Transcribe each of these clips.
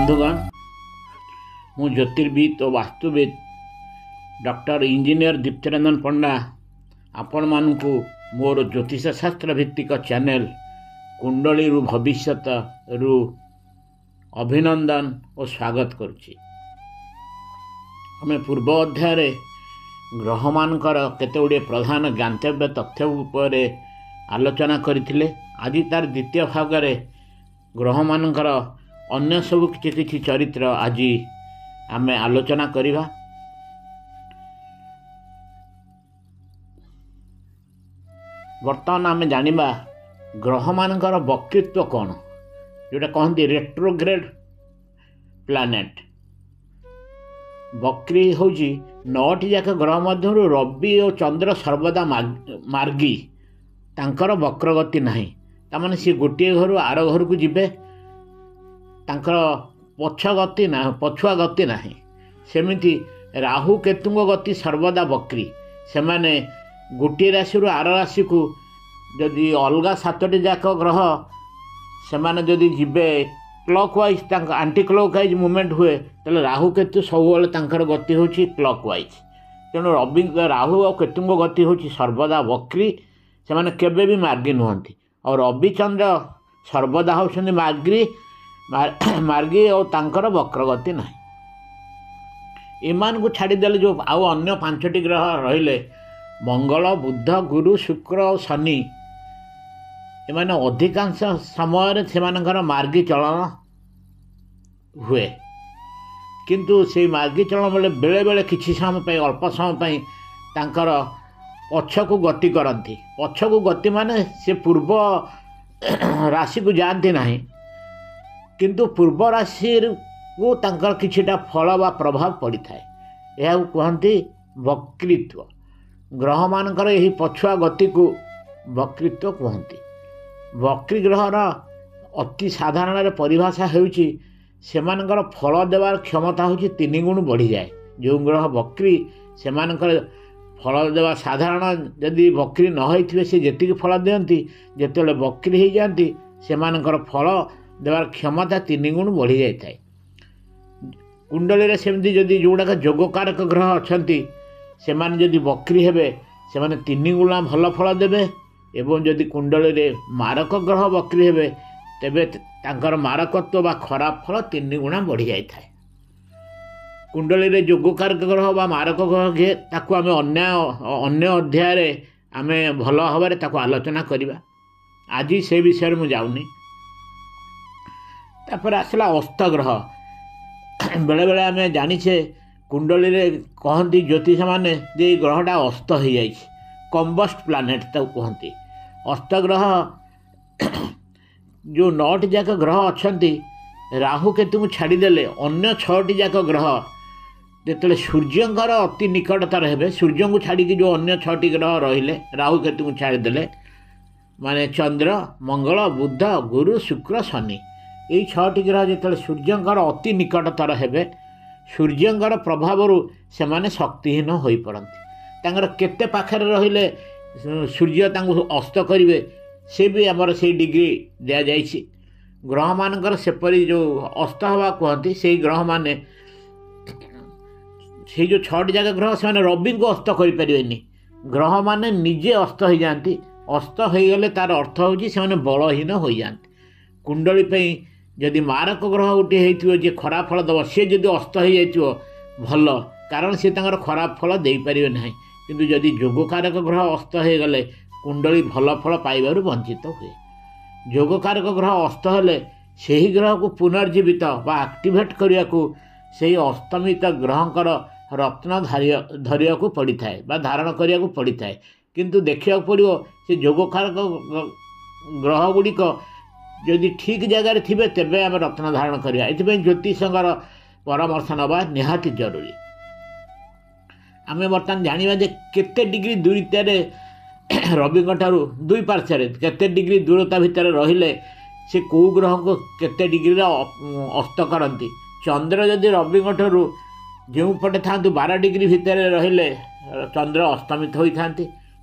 बंधुगण मु ज्योतिर्विद और वास्तुविद डॉक्टर इंजीनियर दीप्तिरंजन पंडा आपण मानू मोर ज्योतिष शास्त्र भित्तिक चैनल कुंडली भविष्यत रु अभिनंदन और स्वागत करुच्ची। आम पूर्व अध्याय ग्रह मानकर केते प्रधान ज्ञातव्य तथ्य उपर आलोचना करथिले। आज तार द्वितीय भाग में ग्रह मानकर अन्य सब किछि चरित्र आज आम आलोचना करिबा। वर्तमान आम जानिबा ग्रह मानकर वक्तृत्व कौन, जोटा कहते रेट्रोग्रेड प्लानेट। वक्री होची 9टी जाक ग्रह मध्य रवि और चंद्र सर्वदा मार्गी, तांकर वक्रगति नहीं। तामाने सी गोटे घर आर घर को जिबे, तांकर पछगति ना पछुआ गति नहीं। सेमिति राहु केतुंग गति सर्वदा वक्री। से माने गोटे राशि आर राशि को जदि अलग 7टी जाक ग्रह से माने जदि जिबे क्लॉकवाइज आंटी क्लॉकवाइज मूवमेंट हुए, तेल राहु केतु सब तांकर गति होची क्लॉकवाइज। तेणु रवि राहु और केतुंग गति होची सर्वदा वक्री, से माने केबे भी मार्गी नुहंती। और रवि चंद्र सर्वदा होछन्ति मार्गी और तांकर वक्रगति नहीं। इमान को छाड़देले जो आउ अन्य 5टी ग्रह रहिले मंगल बुध गुरु शुक्र और शनि, एमाने अधिकांश समय से मार्गी चलन हुए। किंतु से मार्गी चलन बेले बेले किछि समय अल्प समय तांकर पछकु गति करती। पछकु गति माने से पूर्व राशि को जाती नहीं, किंतु पूर्व राशि को तांकर किछिटा फल वा प्रभाव पड़ी थाए। यह कहती वक्तृत्व। ग्रह मानकर यही पछुआ गति को वक्तृत्व कहती। वक्री ग्रहर अति साधारण परिभाषा होउची सेमानकर फल देवार क्षमता होची 3 गुण बढ़ी जाए। जो ग्रह वक्री सेमानकर फल देवा साधारण जदि वक्री न होइथिबे से जेतिक फल दियंती, जेतेले वक्री हो जाती सेमानकर फल देवार क्षमता 3 गुण बढ़ी जाए थाए। कुंडली रे सेमती जदि जोड़ाक जोगकारक ग्रह अछंती सेमाने जदि वक्री हेबे सेमाने 3 गुणा भल फल देबे। एवं जदि कुंडली रे मारक ग्रह वक्री हेबे तेबे तांकर मारकत्व बा खराब फल 3 गुणा बढ़ी जाए थाए। कुंडली रे जोगकारक ग्रह बा मारक ग्रह ताकू आमे अन्य अध्याय रे आमे भल भाव ताकू आलोचना करिबा। आज से विषय मु जाउनी। तापर आसला अस्तग्रह। बेले बेले आमे जानिछे कुंडली रे कहती ज्योतिष माने जे ग्रहटा अस्त हो जाए, कंबस्ट प्लानेट ताकू कहती। अस्तग्रह जो 9टी जाक ग्रह अछंती राहु केतु को छाड़देले अन्य 6टी जाक ग्रह जिते सूर्यंकर अति निकटतर हेबे, सूर्य को छाड़ी जो अन्य 6टी ग्रह रहिले राहु केतु को छाड़देले माने चंद्र मंगल बुध गुरु शुक्र शनि, यही 6टी ग्रह जिते सूर्यंकर अति निकटतर हेबे सूर्यंकर प्रभाव से माने शक्तिहीन हो पड़ती। तांकर केते पाखरे रहिले सूर्य तांको अस्त करिवे से भी आमर से डिग्री दिया जाइछि। ग्रह मानकर सेपरी जो अस्त हवा कहती से ग्रह माने से जो 6टी जाक ग्रह से रवि को अस्त करें। ग्रह माने निजे अस्त हो जाती। अस्त हो गले तार अर्थ होची से बलहीन हो जाती। कुंडली पे जदि मारक ग्रह गोटे हो जे खराब फल दब सी जदि अस्त हो जाइथिबो भल, कारण सी तांकर खराब फल दे पारिबे नहीं। किंतु जदि जोगकारक ग्रह अस्त हो गले कुंडली भल फल पाइबारु वंचित हुए। जोगकारक ग्रह अस्त हेले ସେହି ग्रह को पुनर्जीवित बा एक्टिवेट करने को से अस्तमित ग्रहंकर रत्न धरिया को पड़ी थाए बा धारण करने को पड़ी थाए। किंतु देखा पड़ो से जोगकारक ग्रह गुड़िक जदि ठीक जगार थे तेबे आम रत्न धारण करवा। ये ज्योतिषर परामर्श नवा निहाती जरूरी। आम बर्तमान जाना जे केते डिग्री दूरतार रवि ठारू 2 पार्श्व केते डिग्री दूरता भितर रहिले से कौ ग्रह को केते डिग्री अस्त करती। चंद्र जदि रवि ठारू जो पटे था 12 डिग्री भितर रहिले चंद्र अस्तमित होता।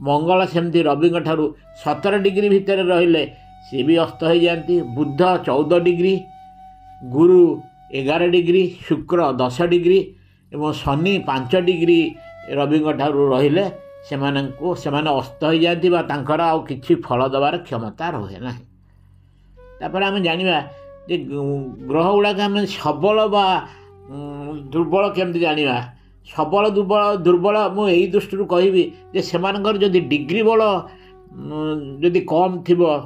मंगल सेमती रवि ठारू 17 डिग्री भितर रहिले सी भी अस्त हो जाती। बुध 14 डिग्री, गुरु 11 डिग्री, शुक्र 10 डिग्री एवं शनि 5 डिग्री रवि रहिले सेमाने अस्त हो जाती आउ किछि फल देवार क्षमता रहे ना। तापर आम जानिबा जे ग्रह गुड़ाक आम सबल बा दुर्बल केमती जानिबा। सबल दुर्बल मु एई दृष्टि कहबी जे सेमानकर जदि डिग्री बल जदि कम थिबो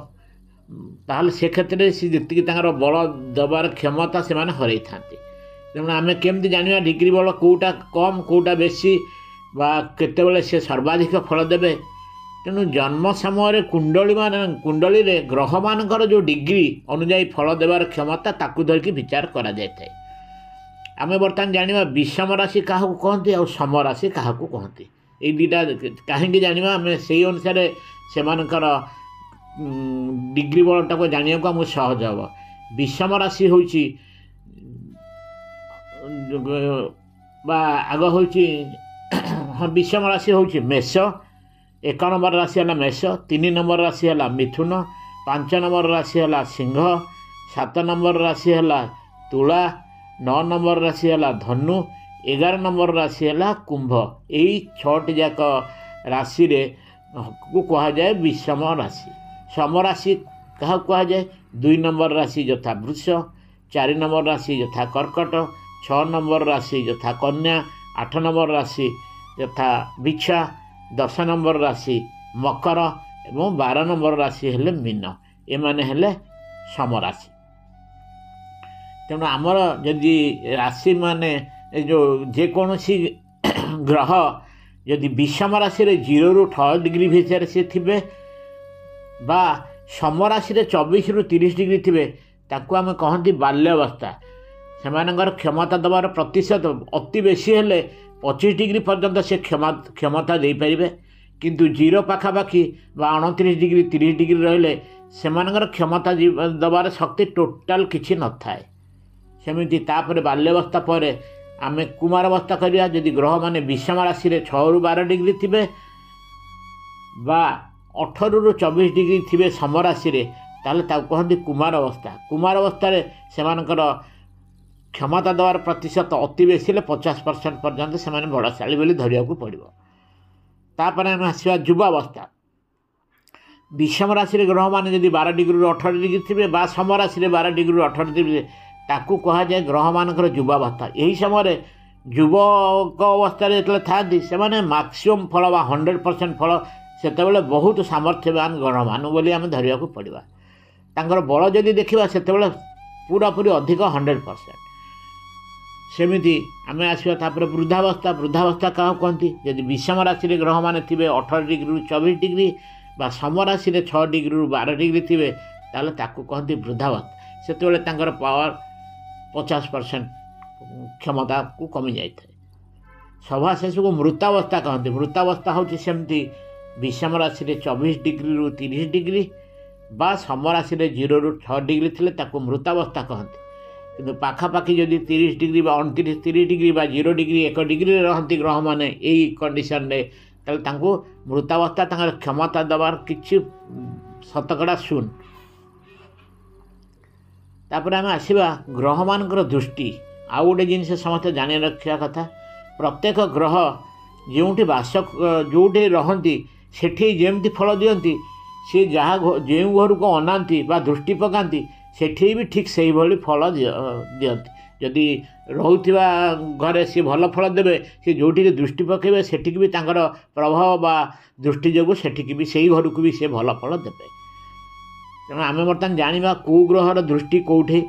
ताहले से क्षेत्र में सी जी बल देवार क्षमता से हर था। तेणु आम केमती जाना डिग्री बल कौटा कम कौटा बेसी बा केतेबेले से सर्वाधिक फल देवे। तेणु जन्म समय कुंडली रे ग्रह मानकर जो डिग्री अनुजाई फल देवार क्षमता ताकू धरिकी विचार करा जाए। आम बर्तमान जाना विषम राशि क्या कहती और सम राशि क्या कहती ये दुटा कहीं जाना आम से अनुसार से डिग्री बलटा को जाना को आमको सहज हम। विषम राशि हूँ आग हूँ हाँ विषम राशि हूँ मेष। 1 नंबर राशि है मेष, 3 नंबर राशि है मिथुन, 5 नंबर राशि है सिंह, 7 नंबर राशि है तुला, 9 नंबर राशि है धनु, 11 नंबर राशि है कुंभ। यही 6टी जाक राशि को कह जाए विषम राशि। सम राशि क्या कह जाए 2 नंबर राशि यथा वृष, 4 नंबर राशि यथा कर्कट, 6 नंबर राशि यथा कन्या, 8 नंबर राशि यथा बिच्छा, 10 नंबर राशि मकर एवं 12 नंबर राशि हेले मीन। एमाने हेले सम राशि। तेणु आमर जदि राशि माने जो जेकोसी ग्रह यदि विषम राशि 0 ରୁ 6 डिग्री भितर से थिबे बा सम राशि 24 ରୁ 30 डिग्री थिबे ताकू आम कहती बाल्यावस्था। सेमानकर क्षमता देवार प्रतिशत अति बेसी हेले 25 डिग्री पर्यंत से क्षमता दे पारिबे। किंतु 0 पाखापाखि बा 29 डिग्री 30 डिग्री रहिले सेमानकर क्षमता देवार शक्ति टोटाल किछि न थाए। सेमिति तापर बाल्यावस्था पर आम कुमारावस्था करिया। यदि ग्रह माने विषम राशि 6 ରୁ 12 डिग्री थिबे बा 18 ରୁ 24 डिग्री थिबे सम राशि ताले ताकू कहती कुमार अवस्था। कुमार अवस्था सेमानकर क्षमता देवार प्रतिशत अति बेसी 50% पर्यंत से बड़शाली बोली धरिया पड़ो। तापर आम आसवा युवावस्था। विषम राशि ग्रह माने यदि 12 डिग्री ରୁ 18 डिग्री थिबे बा सम राशि 12 डिग्री ରୁ 18 डिग्री ताकू कह जाए ग्रह मानकर युवावस्था। यही समय युवक अवस्था जो था से मैक्सीम फल बा 100% फल से बहुत सामर्थ्यवान ग्रह मान बोली आम धरिया पड़ा। तांकर बल जदि देखा से पूरापूरी अधिक 100%। सेमिति आम आसवा तापर वृद्धावस्था। वृद्धावस्था क्या कहती यदि विषम राशि ग्रह मान थे 18 डिग्री ରୁ 24 डिग्री बा सम राशि 6 डिग्री ରୁ 12 डिग्री थे ताले ताकू कहती वृद्धावस्था। से पावर 50% क्षमता को कमी जाए। सभा शेष को मृतावस्था कहते। मृतावस्था हूँ सेमती विषम राशि 24 डिग्री ରୁ 30 डिग्री बा सम राशि 0 ରୁ 6 डिग्री थे ताकू मृतावस्था कहते। किंतु पाखापाखि जदि 30 डिग्री बा 29 30 डिग्री बा 0 डिग्री 1 डिग्री रहती ग्रह माने यही कंडीशन रे ताले मृतावस्था क्षमता देवार किछि शतकड़ा शून्य। तापर आम आसवा ग्रह मानकर दृष्टि। आउ गोटे जिन समस्त जानी रखा कथा प्रत्येक ग्रह जो बास जो रहती सेठी जमती फल दियंती सी जहाँ जो घर को अनाती बा दृष्टि पकाती सेठी भी ठीक से ही फल दियंती। जदि रोथिबा घरे सी भल फल देवे सी जोटी दृष्टि पकेबे सेठिक भी तांकर प्रभाव बा दृष्टि जोगु सेठिक भी सही घर को भी से भल फल देवे। तेणु आम बर्तमान जाना कौ ग्रहर दृष्टि कौटे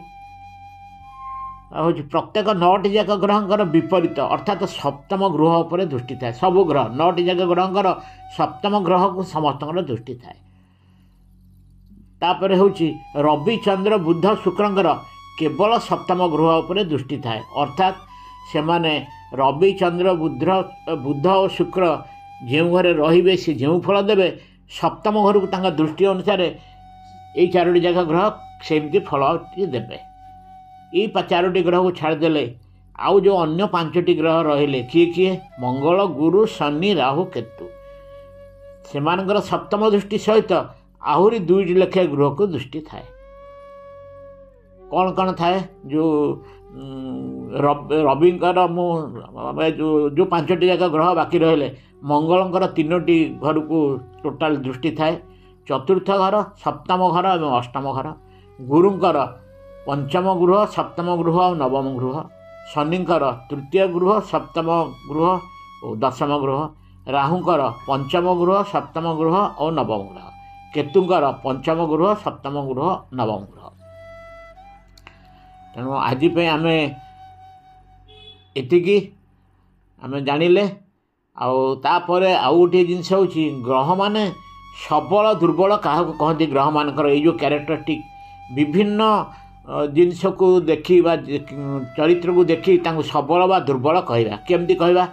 हूँ प्रत्येक 9टी जाक ग्रहंकर विपरीत अर्थात सप्तम ग्रह पर दृष्टि थाए। सब ग्रह 9टी जाक ग्रहंकर सप्तम ग्रह को समस्त दृष्टि थाए। तापर हूँ रवि चंद्र बुध शुक्रंकर केवल सप्तम ग्रह पर दृष्टि थाए। अर्थात से माने रवि चंद्र बुध और शुक्र जो घरे रे सी जो फल देवे सप्तम घर को दृष्टि अनुसार यही 4टी जाक ग्रह सेमती फल देवे। ये 4टी ग्रह को छाड़देले आउ जो अन्य 5टी ग्रह रहिले किए किए मंगल गुरु शनि राहु केतु सेमानकर सप्तम दृष्टि सहित आहरी 2टी लेखे ग्रह को दृष्टि थाए। କ'ଣ କ'ଣ ଥାଏ ଯେଉଁ ରବିଙ୍କର ମୁଁ ଯେଉଁ 5ଟି ଯାକ ଗ୍ରହ ବାକି ରହିଲେ ମଙ୍ଗଳଙ୍କର 3ଟି ଘରକୁ ଟୋଟାଲ୍ ଦୃଷ୍ଟି ଥାଏ। ଚତୁର୍ଥ ଘର, ସପ୍ତମ ଘର ଏବଂ ଅଷ୍ଟମ ଘର। ଗୁରୁଙ୍କର 5ମ ଗୃହ, 7ମ ଗୃହ ଆଉ 9ମ ଗୃହ। ଶନିଙ୍କର 3ୟ ଗୃହ, 7ମ ଗୃହ ଓ 10ମ ଗୃହ। ରାହୁଙ୍କର 5ମ ଗୃହ, 7ମ ଗୃହ ଓ 9ମ ଗୃହ। କେତୁଙ୍କର 5ମ ଗୃହ, 7ମ ଗୃହ, 9ମ ଗୃହ। ତେଣୁ ଆଜି ପାଇଁ ଆମେ ଏତିକି ଆମେ ଜାଣିଲେ। ଆଉ ତାପରେ ଆଉ ଗୋଟିଏ ଜିନିଷ ହେଉଛି ଗ୍ରହମାନେ ସବଳ ଦୁର୍ବଳ କାହାକୁ କହନ୍ତି। ଗ୍ରହମାନଙ୍କର ଏଇ ଯେଉଁ କ୍ୟାରେକ୍ଟରିଷ୍ଟିକ୍ ବିଭିନ୍ନ ଜିନିଷକୁ ଦେଖି ବା ଚରିତ୍ରକୁ ଦେଖି ତାଙ୍କୁ ସବଳ ବା ଦୁର୍ବଳ କହିବା। କେମିତି କହିବା?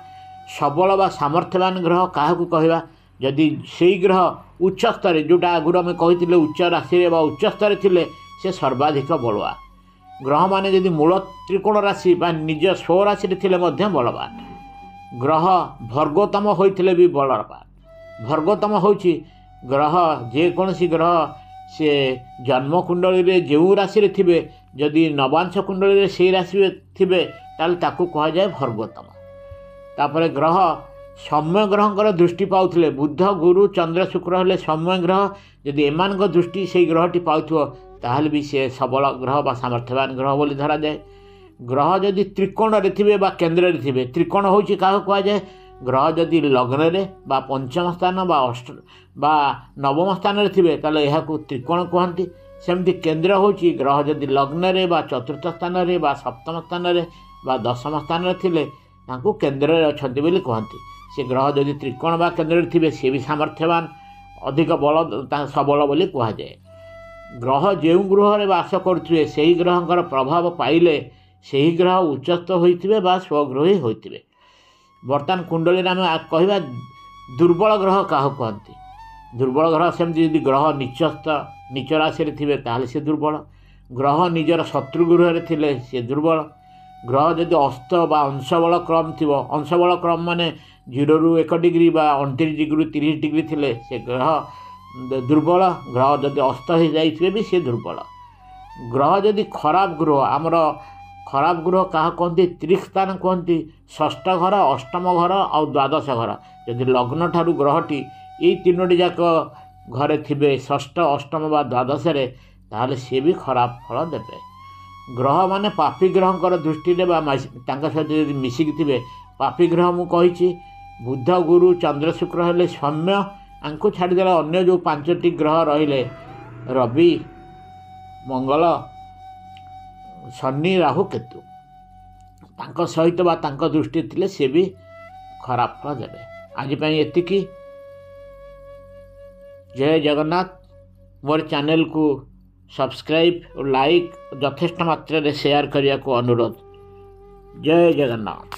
ସବଳ ବା ସାମର୍ଥ୍ୟବାନ ଗ୍ରହ କାହାକୁ କହିବା? ଯଦି ସେଇ ଗ୍ରହ ଉଚ୍ଚ ସ୍ତରରେ, ଯେଉଁଟା ଆଗରୁ ଆମେ କହିଥିଲେ ଉଚ୍ଚ ରାଶିରେ ବା ଉଚ୍ଚ ସ୍ତରରେ ଥିଲେ ସେ ସର୍ବାଧିକ ବଳୁଆ। ଗ୍ରହମାନେ ଯଦି ମୂଳ ତ୍ରିକୋଣ ରାଶି ବା ନିଜ ସ୍ୱରାଶିରେ ଥିଲେ ମଧ୍ୟ ବଳବାନ। ଗ୍ରହ ଭର୍ଗୋତ୍ତମ ହୋଇଥିଲେ ବି ବଳବାନ। ଭର୍ଗୋତ୍ତମ ହେଉଛି ଗ୍ରହ, ଯେକୌଣସି ଗ୍ରହ ସେ ଜନ୍ମକୁଣ୍ଡଳୀରେ ଯେଉଁ ରାଶିରେ ଥିବେ, ଯଦି ନବାଂଶ କୁଣ୍ଡଳୀରେ ସେଇ ରାଶିରେ ଥିବେ ତାହେଲେ ତାକୁ କୁହାଯାଏ ଭର୍ଗୋତ୍ତମ। ତାପରେ ଗ୍ରହ ସୌମ୍ୟ ଗ୍ରହଙ୍କର ଦୃଷ୍ଟି ପାଉଥିଲେ, ବୁଧ, ଗୁରୁ, ଚନ୍ଦ୍ର, ଶୁକ୍ର ହେଲେ ସୌମ୍ୟ ଗ୍ରହ। ଯଦି ଏମାନଙ୍କ ଦୃଷ୍ଟି ସେଇ ଗ୍ରହଟି ପାଉଥିବ ତାହେଲେ ବି ସେ ସବଳ ଗ୍ରହ ବା ସାମର୍ଥ୍ୟବାନ ଗ୍ରହ ବୋଲି ଧରାଯାଏ। ଗ୍ରହ ଯଦି ତ୍ରିକୋଣରେ ଥିବେ ବା କେନ୍ଦ୍ରରେ ଥିବେ, ତ୍ରିକୋଣ ହେଉଛି କାହାକୁ କୁହାଯାଏ? ଗ୍ରହ ଯଦି ଲଗ୍ନରେ ବା 5ମ ସ୍ଥାନ ବା 9ମ ସ୍ଥାନରେ ଥିବେ ତାହେଲେ ଏହାକୁ ତ୍ରିକୋଣ କୁହନ୍ତି। ସେମିତି କେନ୍ଦ୍ର ହେଉଛି ଗ୍ରହ ଯଦି ଲଗ୍ନରେ ବା 4ର୍ଥ ସ୍ଥାନରେ ବା 7ମ ସ୍ଥାନରେ ବା 10ମ ସ୍ଥାନରେ ଥିଲେ ତାଙ୍କୁ କେନ୍ଦ୍ରରେ ଅଛନ୍ତି ବୋଲି କୁହନ୍ତି। ସେ ଗ୍ରହ ଯଦି ତ୍ରିକୋଣ ବା କେନ୍ଦ୍ରରେ ଥିବେ ସିଏ ବି ସାମର୍ଥ୍ୟବାନ, ଅଧିକ ବଳ ସବଳ ବୋଲି କୁହାଯାଏ। ଗ୍ରହ ଯେଉଁ ଗୃହରେ ବାସ କରୁଥିବେ ସେହି ଗ୍ରହଙ୍କର ପ୍ରଭାବ ପାଇଲେ ସେହି ଗ୍ରହ ଉଚ୍ଚସ୍ଥ ହୋଇଥିବେ ବା ସ୍ୱଗୃହୀ ହୋଇଥିବେ। ବର୍ତ୍ତମାନ କୁଣ୍ଡଳୀରେ ଆମେ କହିବା ଦୁର୍ବଳ ଗ୍ରହ କାହାକୁ କହନ୍ତି? ଦୁର୍ବଳ ଗ୍ରହ ସେମିତି ଯଦି ଗ୍ରହ ନିଚ ରାଶିରେ ଥିବେ ତାହେଲେ ସେ ଦୁର୍ବଳ। ଗ୍ରହ ନିଜର ଶତ୍ରୁ ଗୃହରେ ଥିଲେ ସେ ଦୁର୍ବଳ। ଗ୍ରହ ଯଦି ଅସ୍ତ ବା ଅଂଶବଳ କ୍ରମ ଥିବ, ଅଂଶବଳ କ୍ରମ ମାନେ 0ରୁ 1 ଡିଗ୍ରୀ ବା 29 ଡିଗ୍ରୀରୁ 30 ଡିଗ୍ରୀ ଥିଲେ ସେ ଗ୍ରହ ଦୁର୍ବଳ। ଗ୍ରହ ଯଦି ଅସ୍ତ ହୋଇଯାଇଥିବେ ବି ସେ ଦୁର୍ବଳ। ଗ୍ରହ ଯଦି ଖରାପ ଗ୍ରହ, ଆମର ଖରାପ ଗ୍ରହ କାହା କୁହନ୍ତି? ତ୍ରିସ୍ଥାନ କୁହନ୍ତି। 6ଠ ଘର, 8ମ ଘର ଆଉ 12ଶ ଘର। ଯଦି ଲଗ୍ନ ଠାରୁ ଗ୍ରହଟି ଏଇ 3ଟି ଯାକ ଘରେ ଥିବେ, 6ଠ, 8ମ ବା 12ଶରେ, ତାହେଲେ ସିଏ ବି ଖରାପ ଫଳ ଦେବେ। ଗ୍ରହମାନେ ପାପୀ ଗ୍ରହଙ୍କର ଦୃଷ୍ଟିରେ ବା ତାଙ୍କ ସହିତ ଯଦି ମିଶିକି ଥିବେ, ପାପୀ ଗ୍ରହ ମୁଁ କହିଛି ବୁଧ, ଗୁରୁ, ଚନ୍ଦ୍ର, ଶୁକ୍ର ହେଲେ ସୌମ୍ୟ। ଆଙ୍କୁ ଛାଡ଼ିଦେଲେ ଅନ୍ୟ ଯେଉଁ 5ଟି ଗ୍ରହ ରହିଲେ ରବି, ମଙ୍ଗଳ, ଶନି, ରାହୁ, କେତୁ, ତାଙ୍କ ସହିତ ବା ତାଙ୍କ ଦୃଷ୍ଟି ଥିଲେ ସେ ବି ଖରାପ ଫଳ ଦେବେ। ଆଜି ପାଇଁ ଏତିକି। ଜୟ ଜଗନ୍ନାଥ। ମୋର ଚ୍ୟାନେଲକୁ ସବସ୍କ୍ରାଇବ୍ ଓ ଲାଇକ୍ ଯଥେଷ୍ଟ ମାତ୍ରାରେ ସେୟାର କରିବାକୁ ଅନୁରୋଧ। ଜୟ ଜଗନ୍ନାଥ।